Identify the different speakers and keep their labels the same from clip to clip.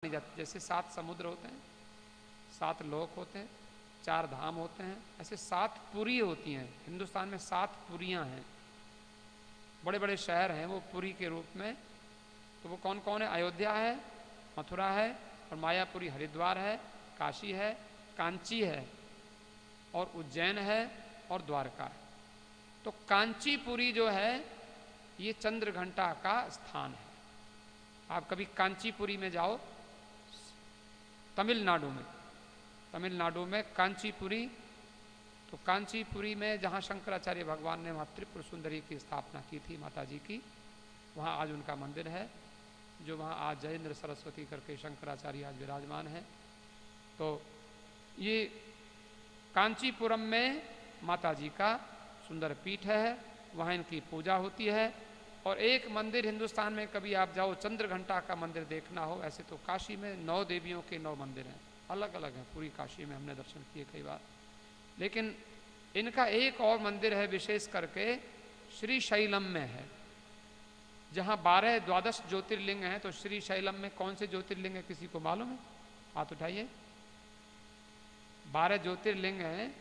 Speaker 1: नहीं जाती। जैसे 7 समुद्र होते हैं, 7 लोक होते हैं, 4 धाम होते हैं, ऐसे 7 पुरी होती हैं। हिंदुस्तान में 7 पुरियां हैं, बड़े बड़े शहर हैं वो पुरी के रूप में। तो वो कौन कौन है? अयोध्या है, मथुरा है, और मायापुरी हरिद्वार है, काशी है, कांची है, और उज्जैन है, और द्वारका है। तो कांचीपुरी जो है ये चंद्रघंटा का स्थान है। आप कभी कांचीपुरी में जाओ, तमिलनाडु में कांचीपुरी। तो कांचीपुरी में जहाँ शंकराचार्य भगवान ने वहाँ त्रिपुर सुंदरी की स्थापना की थी, माता जी की, वहाँ आज उनका मंदिर है, जो वहाँ आज जयेंद्र सरस्वती करके शंकराचार्य आज विराजमान है। तो ये कांचीपुरम में माता जी का सुंदर पीठ है, वहाँ इनकी पूजा होती है। और एक मंदिर हिंदुस्तान में कभी आप जाओ चंद्रघंटा का मंदिर देखना हो, ऐसे तो काशी में 9 देवियों के 9 मंदिर हैं, अलग अलग हैं, पूरी काशी में हमने दर्शन किए कई बार। लेकिन इनका एक और मंदिर है विशेष करके, श्री शैलम में है, जहाँ 12 ज्योतिर्लिंग हैं। तो श्री शैलम में कौन से ज्योतिर्लिंग है, किसी को मालूम है? हाथ उठाइए। 12 ज्योतिर्लिंग हैं,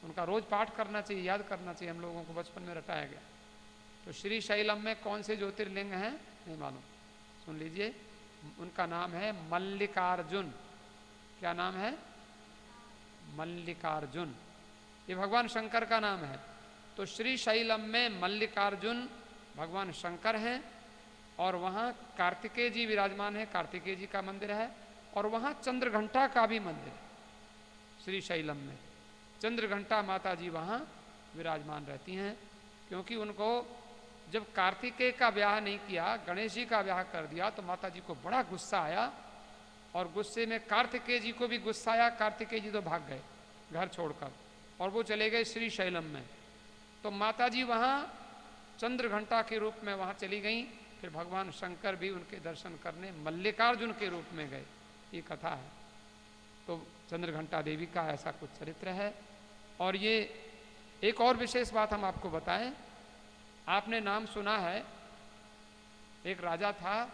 Speaker 1: उनका रोज पाठ करना चाहिए, याद करना चाहिए, हम लोगों को बचपन में रटाया गया। तो श्री शैलम में कौन से ज्योतिर्लिंग हैं नहीं मालूम, सुन लीजिए। उनका नाम है मल्लिकार्जुन। क्या नाम है? मल्लिकार्जुन। ये भगवान शंकर का नाम है। तो श्री शैलम में मल्लिकार्जुन भगवान शंकर हैं, और वहाँ कार्तिकेय जी विराजमान है, कार्तिकेय जी का मंदिर है। और वहाँ चंद्रघंटा का भी मंदिर है। श्री शैलम में चंद्रघंटा माता जी वहाँ विराजमान रहती हैं, क्योंकि उनको जब कार्तिकेय का ब्याह नहीं किया, गणेश जी का ब्याह कर दिया, तो माता जी को बड़ा गुस्सा आया, और गुस्से में कार्तिकेय जी को भी गुस्सा आया। कार्तिकेय जी तो भाग गए घर छोड़कर, और वो चले गए श्री शैलम में। तो माता जी वहाँ चंद्रघंटा के रूप में वहाँ चली गई। फिर भगवान शंकर भी उनके दर्शन करने मल्लिकार्जुन के रूप में गए, ये कथा है। तो चंद्रघंटा देवी का ऐसा कुछ चरित्र है। और ये एक और विशेष बात हम आपको बताएं, आपने नाम सुना है, एक राजा था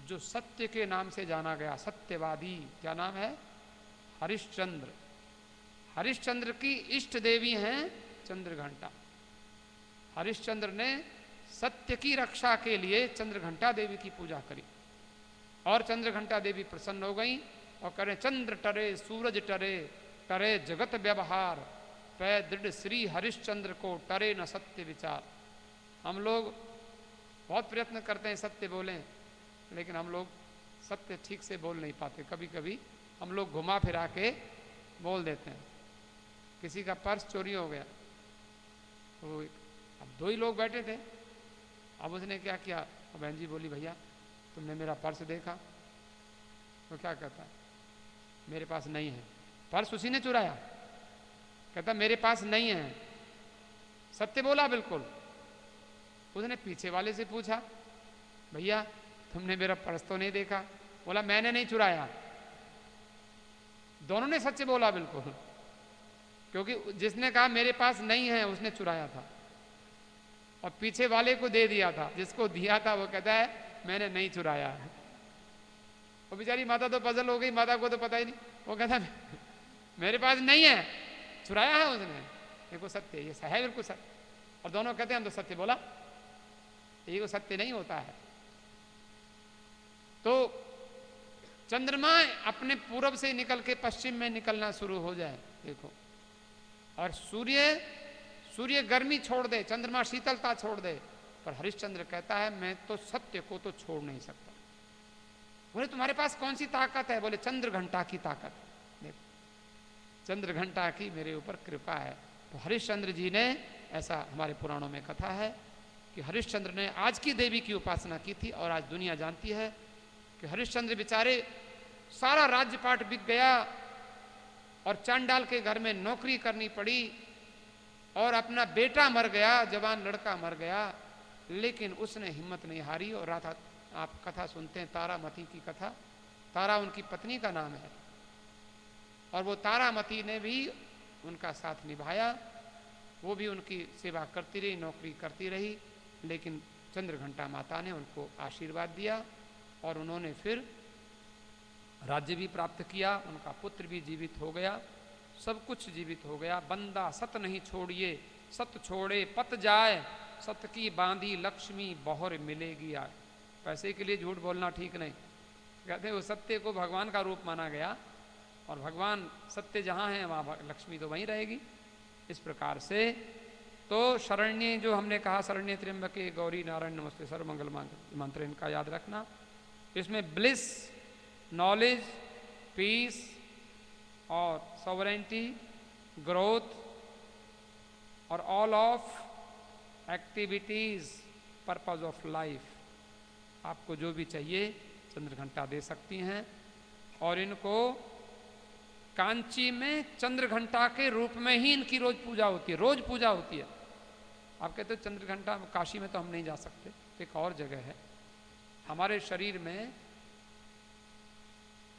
Speaker 1: जो सत्य के नाम से जाना गया, सत्यवादी। क्या नाम है? हरिश्चंद्र। हरिश्चंद्र की इष्ट देवी हैं चंद्रघंटा। हरिश्चंद्र ने सत्य की रक्षा के लिए चंद्रघंटा देवी की पूजा करी, और चंद्रघंटा देवी प्रसन्न हो गई और करें, चंद्र टरे सूरज टरे, टरे जगत व्यवहार, पै दृढ़ श्री हरिश्चंद्र को टरे न सत्य विचार। हम लोग बहुत प्रयत्न करते हैं सत्य बोलें, लेकिन हम लोग सत्य ठीक से बोल नहीं पाते। कभी कभी हम लोग घुमा फिरा के बोल देते हैं। किसी का पर्स चोरी हो गया, तो अब 2 ही लोग बैठे थे। अब उसने क्या किया, बहन जी बोली, भैया तुमने मेरा पर्स देखा? तो क्या कहता है, मेरे पास नहीं है। पर्स उसी ने चुराया? कहता मेरे पास नहीं है। सत्य बोला बिल्कुल। उसने पीछे वाले से पूछा, भैया तुमने मेरा पर्स तो नहीं देखा? बोला मैंने नहीं चुराया। दोनों ने सच बोला बिल्कुल, क्योंकि जिसने कहा मेरे पास नहीं है उसने चुराया था, और पीछे वाले को दे दिया था। जिसको दिया था वो कहता है मैंने नहीं चुराया। वो बेचारी माता तो पजल हो गई, माता को तो पता ही नहीं। वो कहता मेरे पास नहीं है, चुराया है उसने। देखो सत्य, ये है बिल्कुल सत्य। और दोनों कहते हैं हम तो सत्य बोला। ये सत्य नहीं होता है। तो चंद्रमा अपने पूरब से निकल के पश्चिम में निकलना शुरू हो जाए, देखो, और सूर्य गर्मी छोड़ दे, चंद्रमा शीतलता छोड़ दे, पर हरिश्चंद्र कहता है मैं तो सत्य को तो छोड़ नहीं सकता। बोले तुम्हारे पास कौन सी ताकत है? बोले चंद्रघंटा की ताकत। देखो, चंद्रघंटा की मेरे ऊपर कृपा है। तो हरिश्चंद्र जी ने, ऐसा हमारे पुराणों में कथा है कि हरिश्चंद्र ने आज की देवी की उपासना की थी, और आज दुनिया जानती है कि हरिश्चंद्र बेचारे, सारा राज्यपाट बिक गया, और चांडाल के घर में नौकरी करनी पड़ी, और अपना बेटा मर गया, जवान लड़का मर गया, लेकिन उसने हिम्मत नहीं हारी। और रात आप कथा सुनते हैं तारामती की कथा। तारा उनकी पत्नी का नाम है, और वो तारामती ने भी उनका साथ निभाया। वो भी उनकी सेवा करती रही, नौकरी करती रही, लेकिन चंद्रघंटा माता ने उनको आशीर्वाद दिया, और उन्होंने फिर राज्य भी प्राप्त किया, उनका पुत्र भी जीवित हो गया, सब कुछ जीवित हो गया। बंदा सत नहीं छोड़िए, सत छोड़े पत जाए, सत की बांधी लक्ष्मी बहुर मिलेगी आए। पैसे के लिए झूठ बोलना ठीक नहीं। कहते वो सत्य को भगवान का रूप माना गया, और भगवान सत्य जहाँ है वहाँ लक्ष्मी तो वहीं रहेगी। इस प्रकार से तो शरण्य जो हमने कहा, शरण्य त्र्यंबके गौरी नारायण नमस्ते सर्वमंगल मंत्र, इनका याद रखना। इसमें ब्लिस, नॉलेज, पीस और सॉवरेंटी, ग्रोथ और all of activities purpose of life, आपको जो भी चाहिए चंद्रघंटा दे सकती हैं। और इनको कांची में चंद्रघंटा के रूप में ही इनकी रोज पूजा होती है, रोज पूजा होती है। आप कहते हो चंद्रघंटा काशी में तो हम नहीं जा सकते, तो एक और जगह है हमारे शरीर में,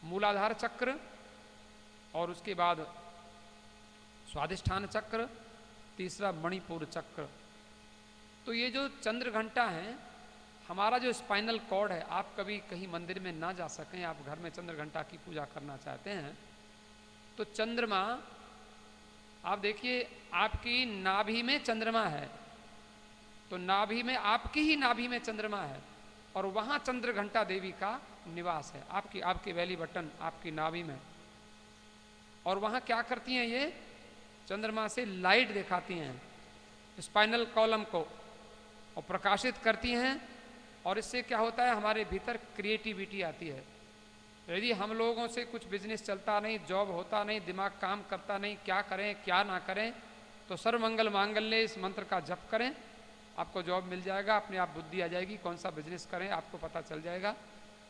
Speaker 1: मूलाधार चक्र और उसके बाद स्वादिष्ठान चक्र, तीसरा मणिपुर चक्र। तो ये जो चंद्रघंटा है, हमारा जो स्पाइनल कॉर्ड है, आप कभी कहीं मंदिर में ना जा सकें, आप घर में चंद्रघंटा की पूजा करना चाहते हैं, तो चंद्रमा, आप देखिए आपकी नाभि में चंद्रमा है, तो नाभि में, आपकी ही नाभि में चंद्रमा है, और वहां चंद्रघंटा देवी का निवास है, आपके बेली बटन, आपकी नाभि में। और वहां क्या करती हैं ये? चंद्रमा से लाइट दिखाती हैं स्पाइनल कॉलम को और प्रकाशित करती हैं, और इससे क्या होता है, हमारे भीतर क्रिएटिविटी आती है। यदि हम लोगों से कुछ बिजनेस चलता नहीं, जॉब होता नहीं, दिमाग काम करता नहीं, क्या करें क्या ना करें, तो सर्वमंगल मांगल्ये इस मंत्र का जप करें, आपको जॉब मिल जाएगा, अपने आप बुद्धि आ जाएगी, कौन सा बिजनेस करें आपको पता चल जाएगा।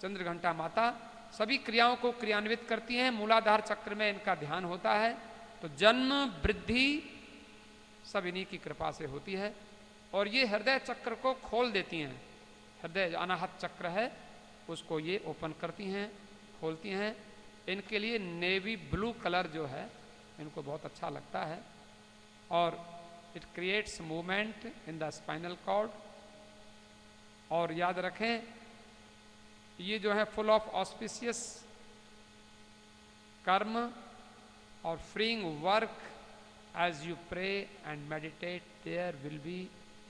Speaker 1: चंद्रघंटा माता सभी क्रियाओं को क्रियान्वित करती हैं, मूलाधार चक्र में इनका ध्यान होता है, तो जन्म वृद्धि सब इन्हीं की कृपा से होती है। और ये हृदय चक्र को खोल देती हैं, हृदय अनाहत चक्र है उसको ये ओपन करती हैं, खोलती हैं। इनके लिए नेवी ब्लू कलर जो है इनको बहुत अच्छा लगता है, और it creates movement in the spinal cord. और याद रखें ये जो है फुल ऑफ ऑस्पिशियस कर्म और freeing work. As you pray and meditate there will be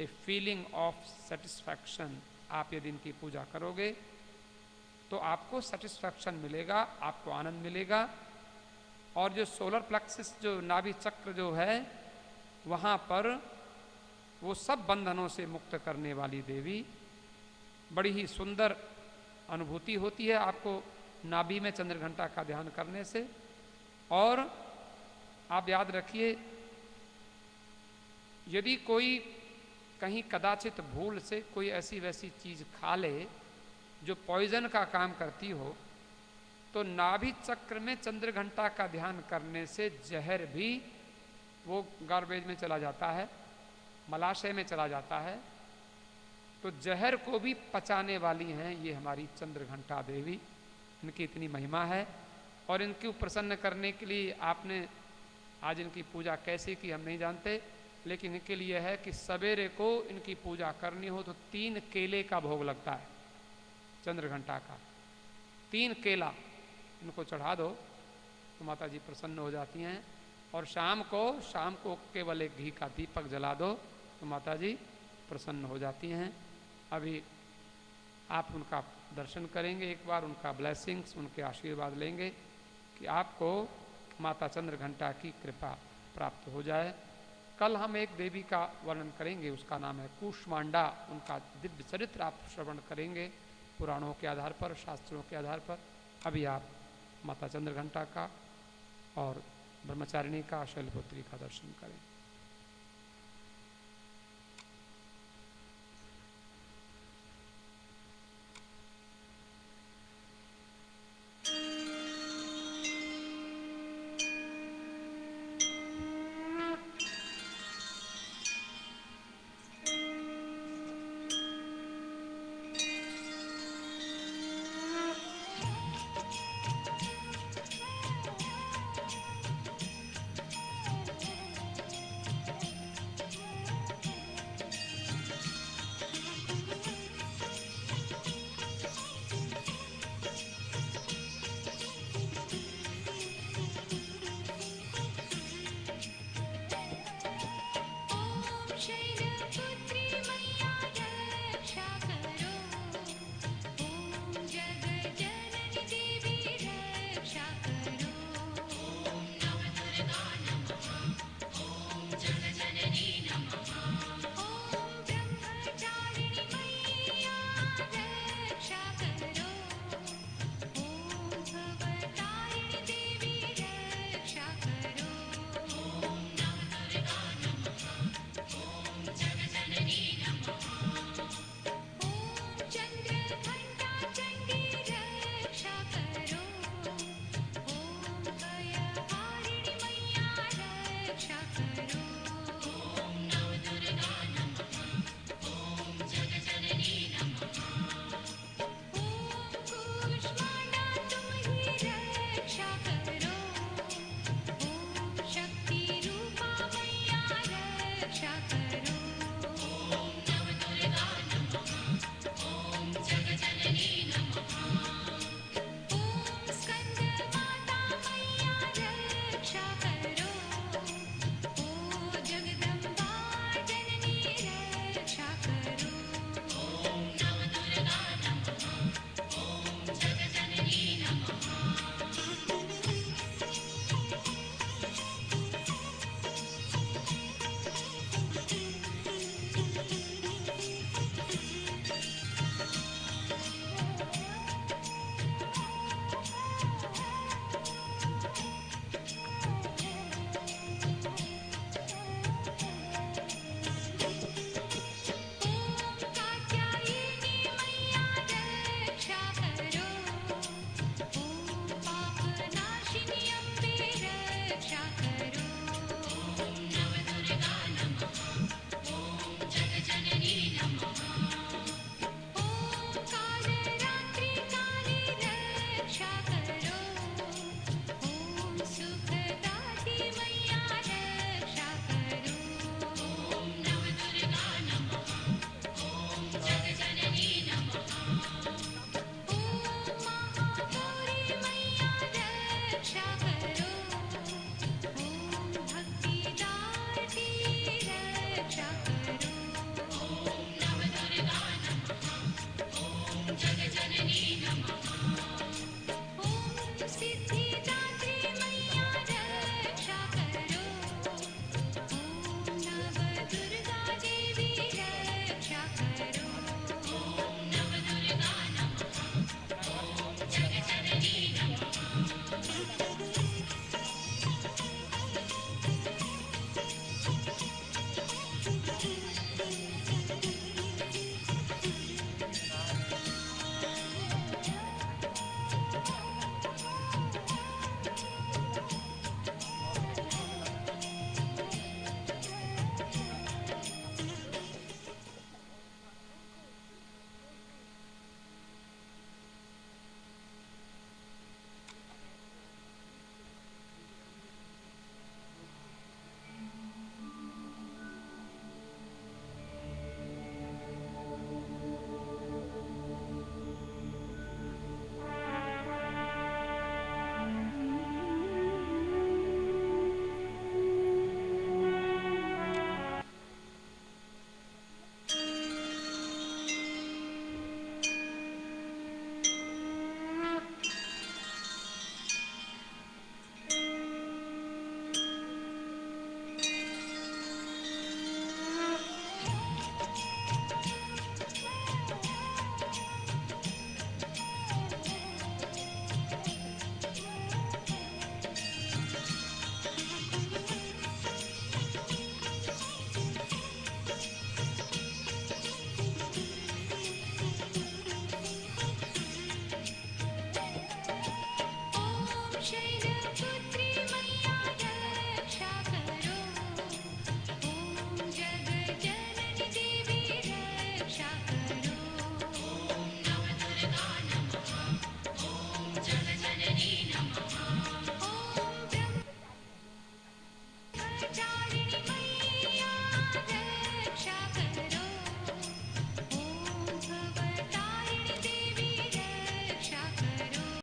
Speaker 1: a feeling of satisfaction. आप यदि इनकी पूजा करोगे तो आपको सेटिस्फैक्शन मिलेगा, आपको आनंद मिलेगा। और जो सोलर प्लेक्सिस जो नाभि चक्र जो है वहाँ पर वो सब बंधनों से मुक्त करने वाली देवी, बड़ी ही सुंदर अनुभूति होती है आपको नाभि में चंद्रघंटा का ध्यान करने से। और आप याद रखिए यदि कोई कहीं कदाचित भूल से कोई ऐसी वैसी चीज खा ले जो पॉइजन का काम करती हो, तो नाभि चक्र में चंद्रघंटा का ध्यान करने से जहर भी वो गार्बेज में चला जाता है, मलाशय में चला जाता है। तो जहर को भी पचाने वाली हैं ये हमारी चंद्रघंटा देवी, इनकी इतनी महिमा है। और इनको प्रसन्न करने के लिए आपने आज इनकी पूजा कैसे की हम नहीं जानते, लेकिन इनके लिए है कि सवेरे को इनकी पूजा करनी हो तो 3 केले का भोग लगता है चंद्रघंटा का। 3 केला इनको चढ़ा दो तो माता जी प्रसन्न हो जाती हैं। और शाम को केवल एक घी का दीपक जला दो तो माता जी प्रसन्न हो जाती हैं। अभी आप उनका दर्शन करेंगे, एक बार उनका ब्लेसिंग्स, उनके आशीर्वाद लेंगे कि आपको माता चंद्रघंटा की कृपा प्राप्त हो जाए। कल हम एक देवी का वर्णन करेंगे, उसका नाम है कूष्मांडा। उनका दिव्य चरित्र आप श्रवण करेंगे पुराणों के आधार पर, शास्त्रों के आधार पर। अभी आप माता चंद्रघंटा का और ब्रह्मचारिणी का, शैलपुत्री का दर्शन करें।